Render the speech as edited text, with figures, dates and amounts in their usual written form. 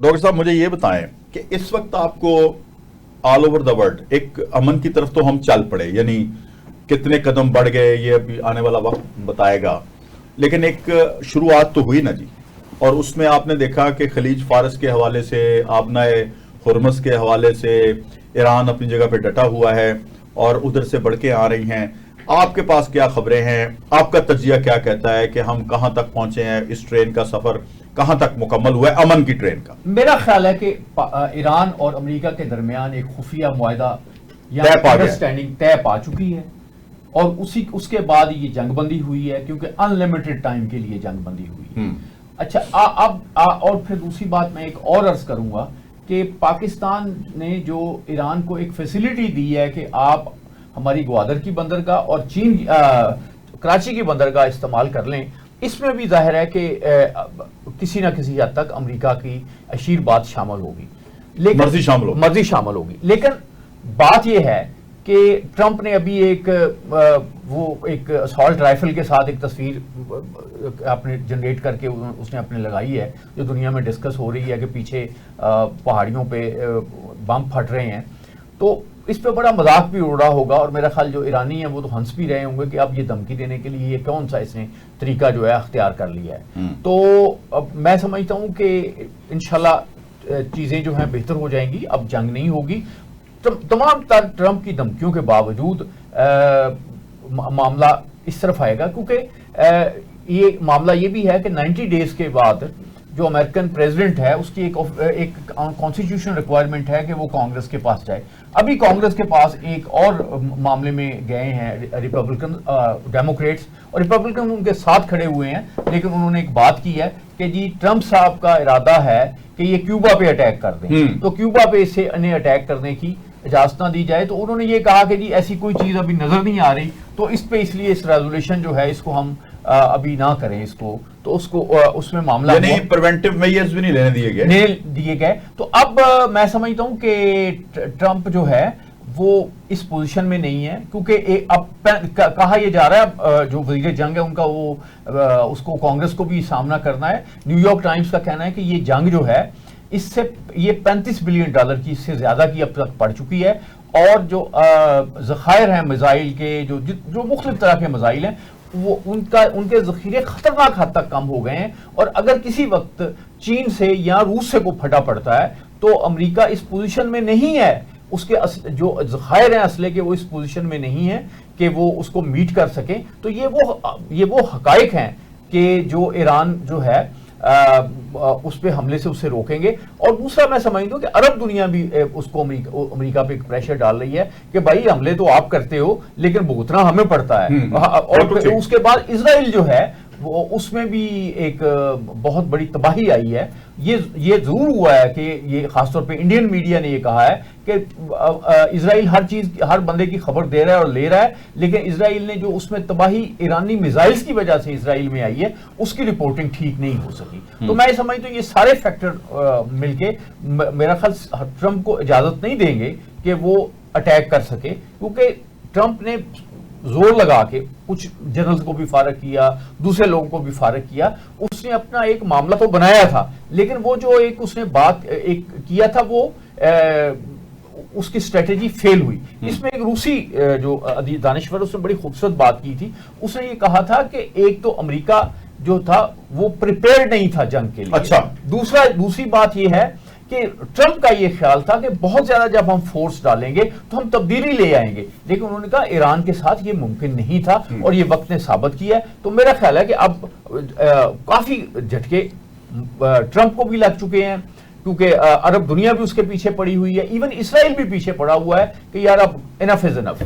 Doctor صاحب مجھے یہ بتائیں کہ اس وقت آپ کو آل اوور دا ورلڈ ایک امن کی طرف تو ہم چل پڑے، یعنی کتنے قدم بڑھ گئے یہ ابھی آنے والا وقت بتائے گا، لیکن ایک شروعات تو ہوئی نا جی، اور اس میں آپ نے دیکھا کہ خلیج فارس کے حوالے سے، آبنائے ہرمز کے حوالے سے ایران اپنی جگہ پہ ڈٹا ہوا ہے اور ادھر سے بڑھ کے آ رہی ہیں۔ آپ کے پاس کیا خبریں ہیں؟ آپ کا تجزیہ کیا کہتا ہے کہ ہم کہاں تک پہنچے ہیں؟ اس ٹرین کا سفر کہاں تک مکمل ہوا ہے، امن کی ٹرین کا؟ میرا خیال ہے کہ ایران اور امریکہ کے درمیان ایک خفیہ معاہدہ یا انڈرسٹینڈنگ طے پا چکی ہے، اور اس کے بعد یہ جنگ بندی ہوئی ہے، کیونکہ ان لمیٹڈ ٹائم کے لیے جنگ بندی ہوئی ہے۔ اچھا اب اور پھر دوسری بات میں ایک اور عرض کروں گا کہ پاکستان نے جو ایران کو ایک فیسلٹی دی ہے کہ آپ ہماری گوادر کی بندرگاہ اور چین کراچی کی بندرگاہ استعمال کر لیں، اس میں بھی ظاہر ہے کہ کسی نہ کسی حد تک امریکہ کی اشیر بات شامل ہوگی، لیکن مرضی شامل ہوگی۔ لیکن بات یہ ہے کہ ٹرمپ نے ابھی ایک اسالٹ رائفل کے ساتھ ایک تصویر اپنے جنریٹ کر کے اس نے اپنے لگائی ہے، جو دنیا میں ڈسکس ہو رہی ہے کہ پیچھے پہاڑیوں پہ بم پھٹ رہے ہیں، تو اس پہ بڑا مذاق بھی اڑ رہا ہوگا، اور میرا خیال جو ایرانی ہیں وہ تو ہنس بھی رہے ہوں گے کہ اب یہ دھمکی دینے کے لیے یہ کون سا اس نے طریقہ جو ہے اختیار کر لیا ہے۔ تو میں سمجھتا ہوں کہ انشاءاللہ چیزیں جو ہیں بہتر ہو جائیں گی، اب جنگ نہیں ہوگی۔ تمام ٹرمپ کی دھمکیوں کے باوجود معاملہ اس طرف آئے گا، کیونکہ یہ معاملہ یہ بھی ہے کہ 90 ڈیز کے بعد جو امریکن پریزیڈنٹ ہے اس کی ایک کانسٹیٹیوشن ریکوائرمنٹ ہے کہ وہ کانگریس کے پاس جائے۔ ابھی کانگریس کے پاس ایک اور معاملے میں گئے ہیں ریپبلکن ڈیموکریٹس، اور ریپبلکن ان کے ساتھ کھڑے ہوئے ہیں، لیکن انہوں نے ایک بات کی ہے کہ جی ٹرمپ صاحب کا ارادہ ہے کہ یہ کیوبا پہ اٹیک کر دیں، تو کیوبا پہ اسے انہیں اٹیک کرنے کی اجازت نہ دی جائے۔ تو انہوں نے یہ کہا کہ جی ایسی کوئی چیز ابھی نظر نہیں آ رہی، تو اس پہ اس لیے اس ریزولوشن جو ہے اس کو ہم ابھی نہ کریں اس کو، تو اس میں معاملہ یعنی پریونٹیو میجرز بھی نہیں لینے دیے گئے۔ تو اب میں سمجھتا ہوں کہ ٹرمپ جو ہے وہ اس پوزیشن میں نہیں ہے، کیونکہ اب کہا یہ جا رہا ہے جو وزیر جنگ ہے ان کا، وہ اس کو کانگریس کو بھی سامنا کرنا ہے۔ نیو یارک ٹائمز کا کہنا ہے کہ یہ جنگ جو ہے اس سے یہ $35 بلین کی، اس سے زیادہ کی اب تک پڑ چکی ہے، اور جو ذخائر ہیں میزائل کے، جو مختلف طرح کے میزائل ہیں، وہ ان کے ذخیرے خطرناک حد تک کم ہو گئے ہیں، اور اگر کسی وقت چین سے یا روس سے کو پھٹا پڑتا ہے تو امریکہ اس پوزیشن میں نہیں ہے، اس کے جو ذخائر ہیں اسلحے کے وہ اس پوزیشن میں نہیں ہے کہ وہ اس کو میٹ کر سکیں۔ تو یہ وہ حقائق ہیں کہ جو ایران جو ہے اس پہ حملے سے اسے روکیں گے۔ اور دوسرا میں سمجھتا ہوں کہ عرب دنیا بھی اس کو امریکہ پہ ایک پریشر ڈال رہی ہے کہ بھائی حملے تو آپ کرتے ہو لیکن بھگتنا ہمیں پڑتا ہے۔ اور اس کے بعد اسرائیل جو ہے وہ اس میں بھی ایک بہت بڑی تباہی آئی ہے۔ یہ ضرور ہوا ہے کہ یہ خاص طور پہ انڈین میڈیا نے یہ کہا ہے کہ اسرائیل ہر بندے کی خبر دے رہا ہے اور لے رہا ہے، لیکن اسرائیل نے جو اس میں تباہی ایرانی میزائلز کی وجہ سے اسرائیل میں آئی ہے اس کی رپورٹنگ ٹھیک نہیں ہو سکی۔ تو میں سمجھتا ہوں یہ سارے فیکٹر مل کے میرا خیال ٹرمپ کو اجازت نہیں دیں گے کہ وہ اٹیک کر سکے، کیونکہ ٹرمپ نے زور لگا کے کچھ جنرلز کو بھی فارغ کیا، دوسرے لوگوں کو بھی فارغ کیا، اس نے اپنا ایک معاملہ تو بنایا تھا، لیکن وہ جو اس نے بات کیا تھا وہ اس کی اسٹریٹجی فیل ہوئی۔ اس میں ایک روسی جو دانشور، اس نے بڑی خوبصورت بات کی تھی، اس نے یہ کہا تھا کہ ایک تو امریکہ جو تھا وہ پریپیئرڈ نہیں تھا جنگ کے لیے۔ اچھا، دوسری بات یہ ہے کہ ٹرمپ کا یہ خیال تھا کہ بہت زیادہ جب ہم فورس ڈالیں گے تو ہم تبدیلی لے آئیں گے، لیکن انہوں نے کہا ایران کے ساتھ یہ ممکن نہیں تھا، اور یہ وقت نے ثابت کیا ہے۔ تو میرا خیال ہے کہ اب کافی جھٹکے ٹرمپ کو بھی لگ چکے ہیں، کیونکہ عرب دنیا بھی اس کے پیچھے پڑی ہوئی ہے، ایون اسرائیل بھی پیچھے پڑا ہوا ہے کہ یار اب انف از انف۔